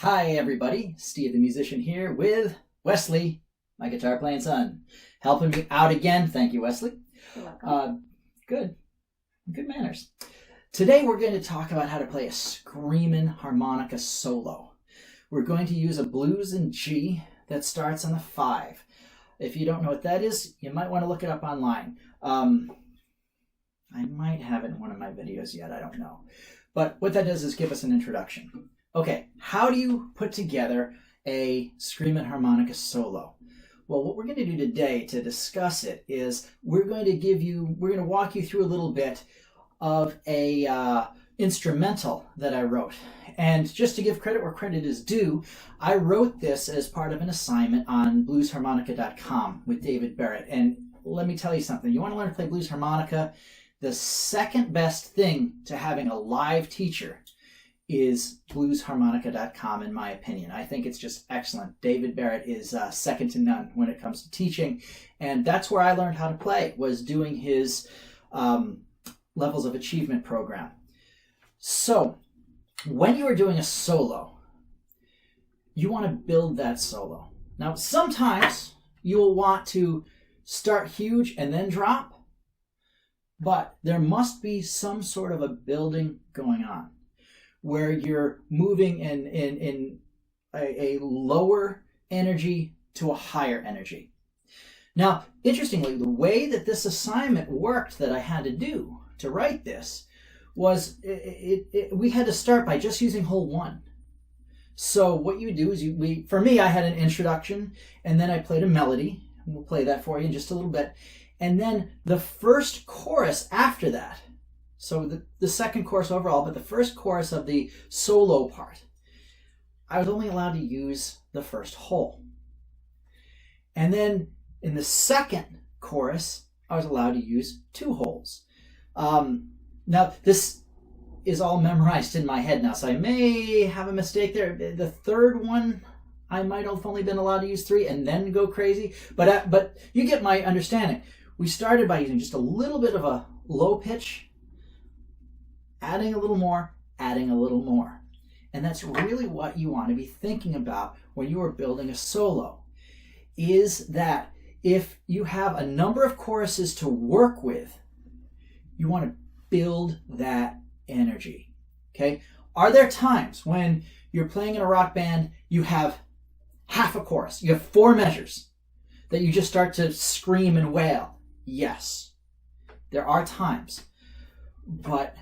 Hi everybody, Steve the musician here with Wesley, my guitar playing son, helping me out again. Thank you, Wesley. You're welcome. Good manners. Today we're going to talk about how to play a screamin' harmonica solo. We're going to use a blues in G that starts on the 5. If you don't know what that is, you might want to look it up online. I might have it in one of my videos yet, I don't know. But what that does is give us an introduction. Okay, how do you put together a screamin' harmonica solo? Well, what we're going to do today to discuss it is we're going to walk you through a little bit of a instrumental that I wrote. And just to give credit where credit is due, I wrote this as part of an assignment on bluesharmonica.com with David Barrett. And let me tell you something. You want to learn to play blues harmonica? The second best thing to having a live teacher is bluesharmonica.com, in my opinion. I think it's just excellent. David Barrett is second to none when it comes to teaching, and that's where I learned how to play, was doing his levels of achievement program. So when you are doing a solo, you want to build that solo. Now sometimes you will want to start huge and then drop, but there must be some sort of a building going on, where you're moving in a lower energy to a higher energy. Now, interestingly, the way that this assignment worked that I had to do to write this was we had to start by just using hole 1. So what you do is for me, I had an introduction, and then I played a melody. We'll play that for you in just a little bit. And then the first chorus after that, so the second chorus overall, but the first chorus of the solo part, I was only allowed to use the first hole. And then in the second chorus, I was allowed to use 2 holes. Now, this is all memorized in my head now, so I may have a mistake there. The third one, I might have only been allowed to use 3 and then go crazy. But you get my understanding. We started by using just a little bit of a low pitch, adding a little more, adding a little more. And that's really what you want to be thinking about when you are building a solo, is that if you have a number of choruses to work with, you want to build that energy. Okay? Are there times when you're playing in a rock band, you have half a chorus, you have 4 measures that you just start to scream and wail? Yes, there are times. But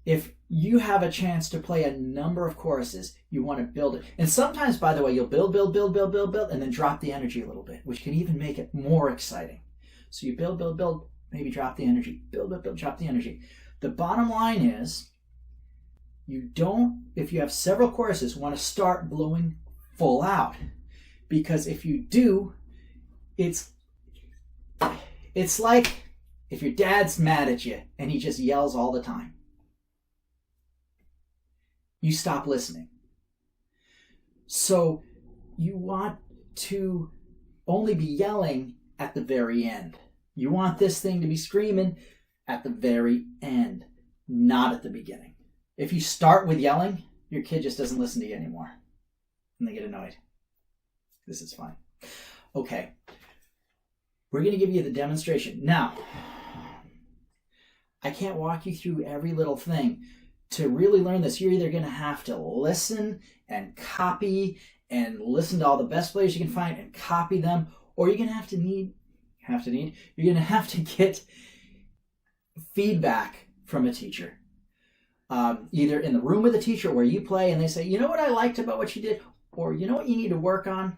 if you have a chance to play a number of choruses, you want to build it. And sometimes, by the way, you'll build, and then drop the energy a little bit, which can even make it more exciting. So you build, maybe drop the energy. Build, drop the energy. The bottom line is, you don't, if you have several choruses, want to start blowing full out. Because if you do, it's like if your dad's mad at you and he just yells all the time. You stop listening. So you want to only be yelling at the very end. You want this thing to be screaming at the very end, not at the beginning. If you start with yelling, your kid just doesn't listen to you anymore, and they get annoyed. This is fine. Okay, we're going to give you the demonstration. Now, I can't walk you through every little thing. To really learn this, you're either going to have to listen and copy and listen to all the best players you can find and copy them, or you're going to you're going to have to get feedback from a teacher. Either in the room with the teacher where you play and they say, you know what I liked about what you did, or you know what you need to work on?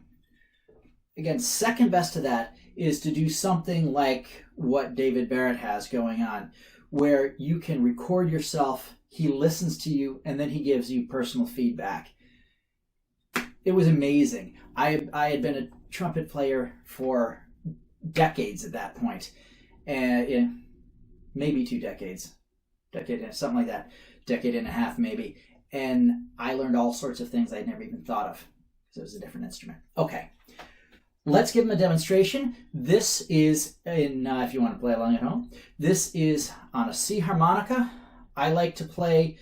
Again, second best to that is to do something like what David Barrett has going on, where you can record yourself, he listens to you, and then he gives you personal feedback. It was amazing. I had been a trumpet player for decades at that point, and maybe 2 decades, something like that, decade and a half maybe, and I learned all sorts of things I'd never even thought of, because it was a different instrument. Okay, let's give him a demonstration. This is in, if you want to play along at home, this is on a C harmonica. I like to play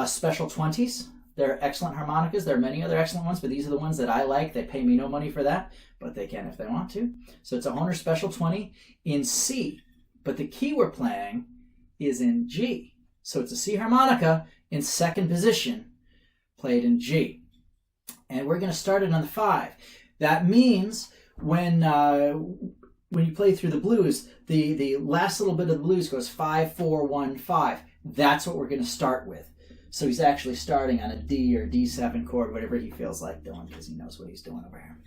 special 20s. They're excellent harmonicas. There are many other excellent ones, but these are the ones that I like. They pay me no money for that, but they can if they want to. So it's a Hohner Special 20 in C, but the key we're playing is in G. So it's a C harmonica in second position, played in G. And we're going to start it on the 5. That means when you play through the blues, the last little bit of the blues goes 5, 4, 1, 5. That's what we're going to start with. So he's actually starting on a D or D7 chord, whatever he feels like doing, because he knows what he's doing over here.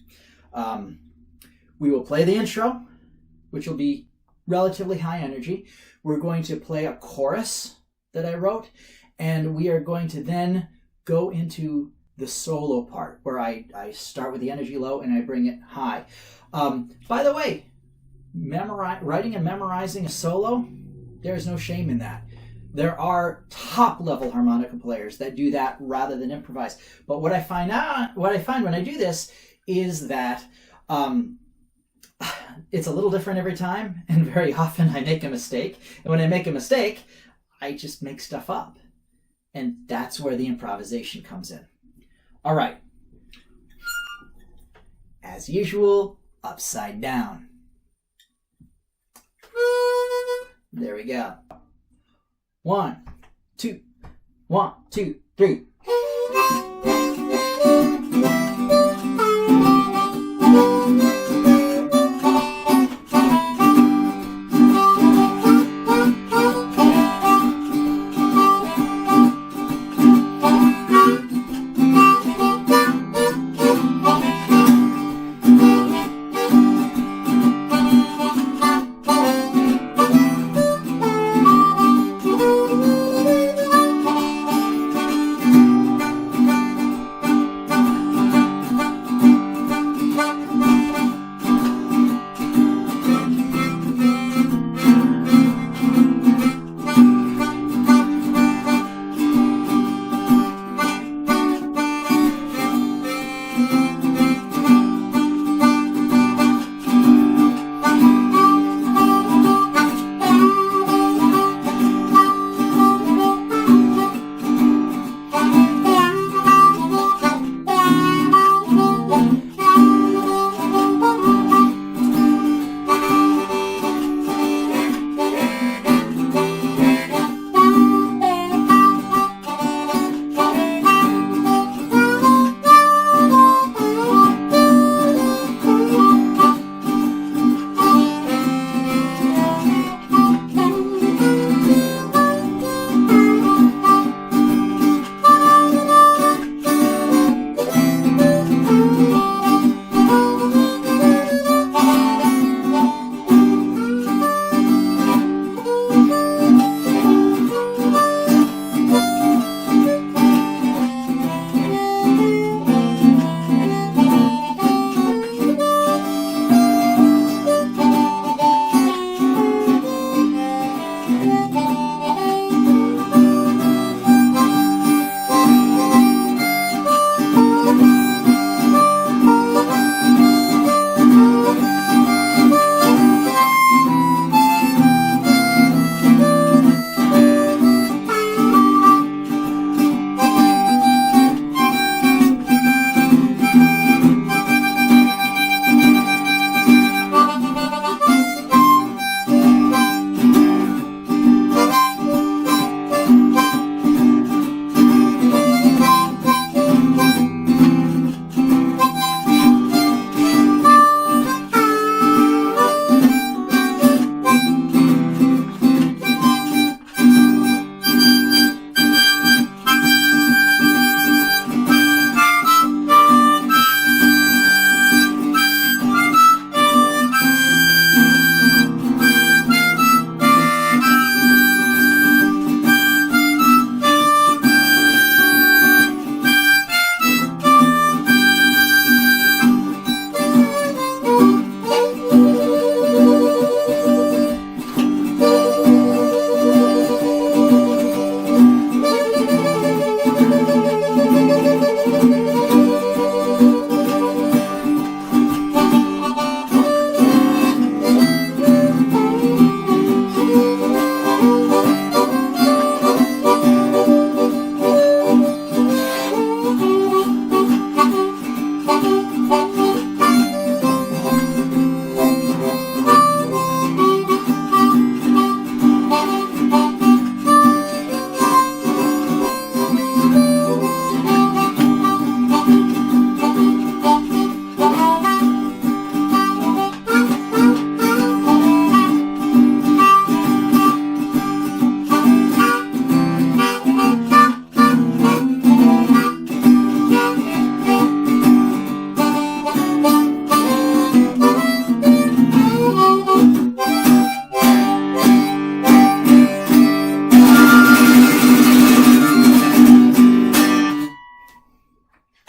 We will play the intro, which will be relatively high energy. We're going to play a chorus that I wrote, and we are going to then go into the solo part, where I start with the energy low and I bring it high. By the way, writing and memorizing a solo, there's no shame in that. There are top-level harmonica players that do that rather than improvise. But what I find when I do this is that it's a little different every time, and very often I make a mistake. And when I make a mistake, I just make stuff up. And that's where the improvisation comes in. All right. As usual, upside down. There we go. 1, 2, 1, 2, 3.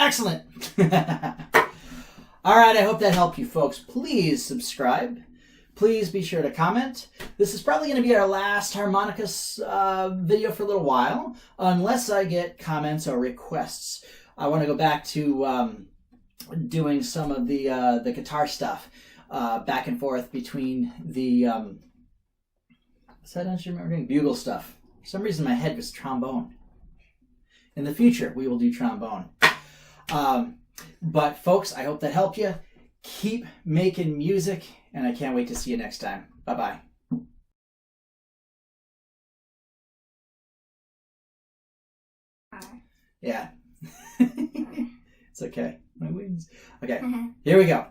Excellent. All right, I hope that helped you folks. Please subscribe. Please be sure to comment. This is probably going to be our last harmonica video for a little while, unless I get comments or requests. I want to go back to doing some of the guitar stuff, back and forth between the what's that instrument we're doing? Bugle stuff. For some reason, my head was trombone. In the future, we will do trombone. But folks, I hope that helped you. Keep making music, and I can't wait to see you next time. Bye-bye. Yeah. It's okay. My wings. Okay, here we go.